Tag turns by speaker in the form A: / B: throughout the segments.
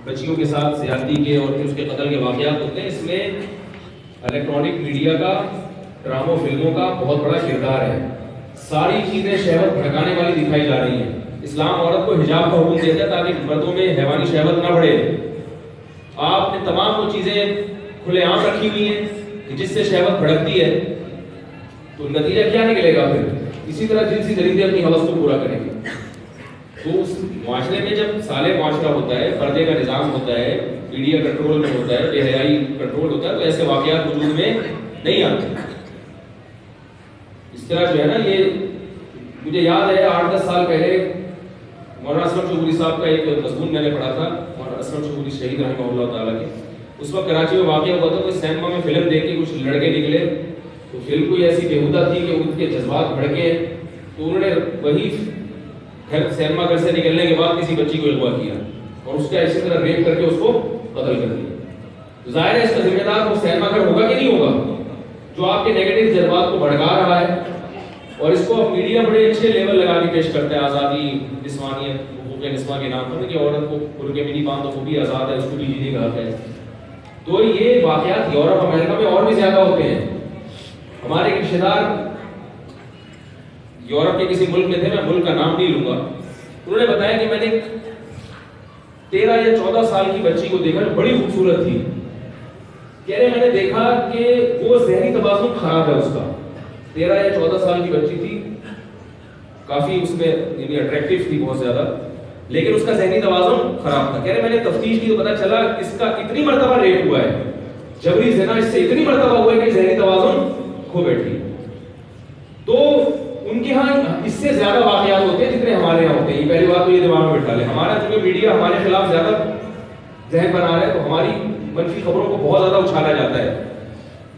A: بچیوں کے ساتھ زیادتی کے اور پھر اس کے قتل کے واقعات ہوتے ہیں، اس میں الیکٹرانک میڈیا کا، ڈراموں فلموں کا بہت بڑا کردار ہے۔ ساری چیزیں شہوت بھڑکانے والی دکھائی جا رہی ہیں۔ اسلام عورت کو حجاب کا حکم دیتا ہے تاکہ مردوں میں حیوانی شہوت نہ بڑھے۔ آپ نے تمام وہ چیزیں کھلے عام رکھی ہوئی ہیں کہ جس سے شہوت بھڑکتی ہے، تو نتیجہ کیا نکلے گا؟ پھر اسی طرح جنسی درندے اپنی حوث کو پورا کریں گے۔ تو اس معاشرے میں جب صالح معاشرہ ہوتا ہے، پردے کا نظام ہوتا ہے، میڈیا کنٹرول میں ہوتا ہے، بے حیائی کنٹرول ہوتا ہے، تو ایسے واقعات وجود میں نہیں آتے۔ اس طرح جو ہے نا، یہ مجھے یاد ہے 8-10 سال پہلے مولانا اسلم شعوری صاحب کا ایک مضمون میں نے پڑھا تھا، مولانا اسلم شعوری شہید رحمہ اللہ تعالیٰ کے۔ اس وقت کراچی میں واقعہ ہوا تھا، کوئی سینما میں فلم دیکھ کے کچھ لڑکے نکلے، تو فلم کوئی ایسی بےہودہ تھی کہ ان کے جذبات بھڑکے، تو انہوں نے وہی سینما گھر سے نکلنے کے بعد کسی بچی کو اغوا کیا اور اس کا اسی طرح ریپ کر کے اس کو قتل کر دیا۔ ظاہر ہے اس کا ذمہ دار وہ سینما گھر ہوگا کہ نہیں ہوگا، جو آپ کے نیگیٹو جذبات کو بھڑکا رہا ہے، اور اس کو اب میڈیا بڑے اچھے لیول لگا کے پیش کرتا ہے، آزادی، نسوانیت، حقوق نسواں کے نام پر کہ عورت کو برقعے میں نہیں باندھو، وہ بھی آزاد ہے، اس کو بھی جینے کا حق ہے۔ تو یہ واقعات یورپ امریکہ میں اور بھی زیادہ ہوتے ہیں۔ ہمارے ایک رشتے دار یورپ کے کسی ملک میں تھے، میں ملک کا نام نہیں لوں گا، انہوں نے بتایا کہ میں نے 13 یا 14 سال کی بچی کو دیکھا، بڑی خوبصورت تھی۔ کہہ رہے میں نے دیکھا کہ وہ ذہنی توازن خراب ہے اس کا۔ 13 یا 14 سال کی بچی تھی، کافی اس میں یعنی اٹریکٹیو تھی بہت زیادہ، لیکن اس کا ذہنی توازن خراب تھا۔ کہہ رہے میں نے تفتیش کی تو پتا چلا اس کا اتنی مرتبہ ریپ ہوا ہے، جبری زنا اس سے اتنی مرتبہ ہوا ہے کہ ذہنی توازن کھو بیٹھی۔ تو ان کے ہاں اس سے زیادہ واقعات ہوتے ہیں جتنے ہمارے یہاں ہوتے ہیں۔ یہ پہلی بات تو یہ دماغ میں بٹھا لیں، ہمارا چونکہ میڈیا ہمارے خلاف زیادہ ذہن بنا رہا ہے، تو ہماری منفی خبروں کو بہت زیادہ اچھالا جاتا ہے۔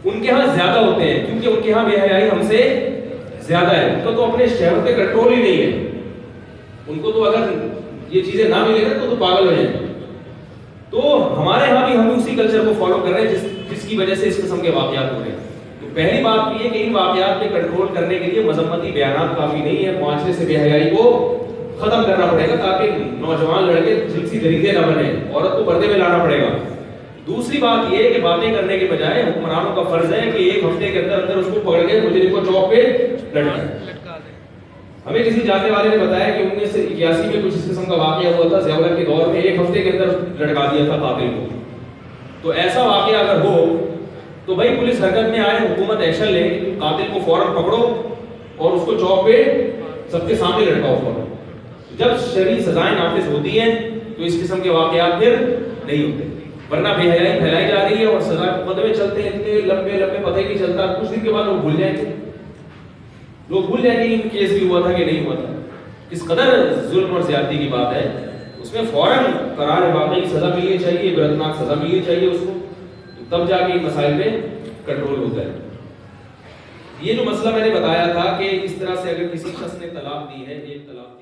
A: ان کے ہاں زیادہ ہوتے ہیں کیونکہ ان کے ہاں بے حیائی ہم سے زیادہ ہے، ان کو تو اپنے شہوت پہ کنٹرول ہی نہیں ہے۔ ان کو تو اگر یہ چیزیں نہ ملے نا تو پاگل ہو جائیں۔ تو ہمارے ہاں بھی ہم اسی کلچر کو فالو کر رہے ہیں جس کی وجہ سے اس قسم کے واقعات ہو رہے ہیں۔ تو پہلی بات یہ ہے کہ ان واقعات پہ کنٹرول کرنے کے لیے مذمتی بیانات کافی نہیں ہے، معاشرے سے بے حیائی کو ختم کرنا پڑے گا تاکہ نوجوان لڑکے جنسی درندے نہ بنے، عورت کو پردے میں لانا پڑے گا۔ دوسری بات یہ ہے کہ باتیں کرنے کے بجائے حکمرانوں کا فرض ہے کہ ایک ہفتے کے اندر اس کو پکڑ کے مجرم کو چوک پہ لٹکائیں۔ ہمیں کسی جاننے والے نے بتایا کہ 1981 میں کچھ اس قسم کا واقعہ ہوا تھا، زیورت کے دور میں، ایک ہفتے کے اندر لٹکا دیا تھا قاتل کو۔ تو ایسا واقعہ اگر ہو تو بھائی پولیس حرکت میں آئے، حکومت ایکشن لے، قاتل کو فوراً پکڑو اور اس کو چوک پہ سب کے سامنے لٹکاؤ فوراً۔ جب شرعی سزائیں نافذ ہوتی ہیں تو اس قسم کے واقعات پھر نہیں ہوتے، ورنہ بے حیائی پھیلائی جا رہی ہے اور سزا مقدمے چلتے ہیں اتنے لمبے پتہ ہی نہیں چلتا، کچھ دن کے بعد لوگ بھول جائیں گے، کہ کیس بھی ہوا تھا کہ نہیں ہوا تھا۔ کس قدر ظلم اور زیادتی کی بات ہے، اس میں فوراً قرار واقعی کی سزا ملنی چاہیے، عبرتناک سزا ملنی چاہیے اس کو، تب جا کے مسائل پہ کنٹرول ہوتا ہے۔ یہ جو مسئلہ میں نے بتایا تھا کہ اس طرح سے اگر کسی شخص نے طلاق دی ہے، ایک طلاق